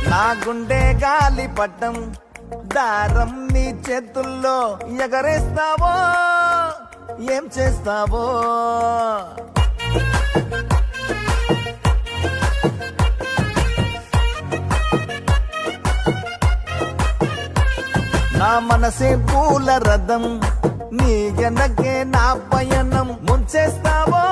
నా గుండె గాలి పట్టం దారం నీ చేతుల్లో ఎగరేస్తావో ఏం చేస్తావో నా మనసే పూల రథం నీ వెనకే నా పయనం ముంచేస్తావో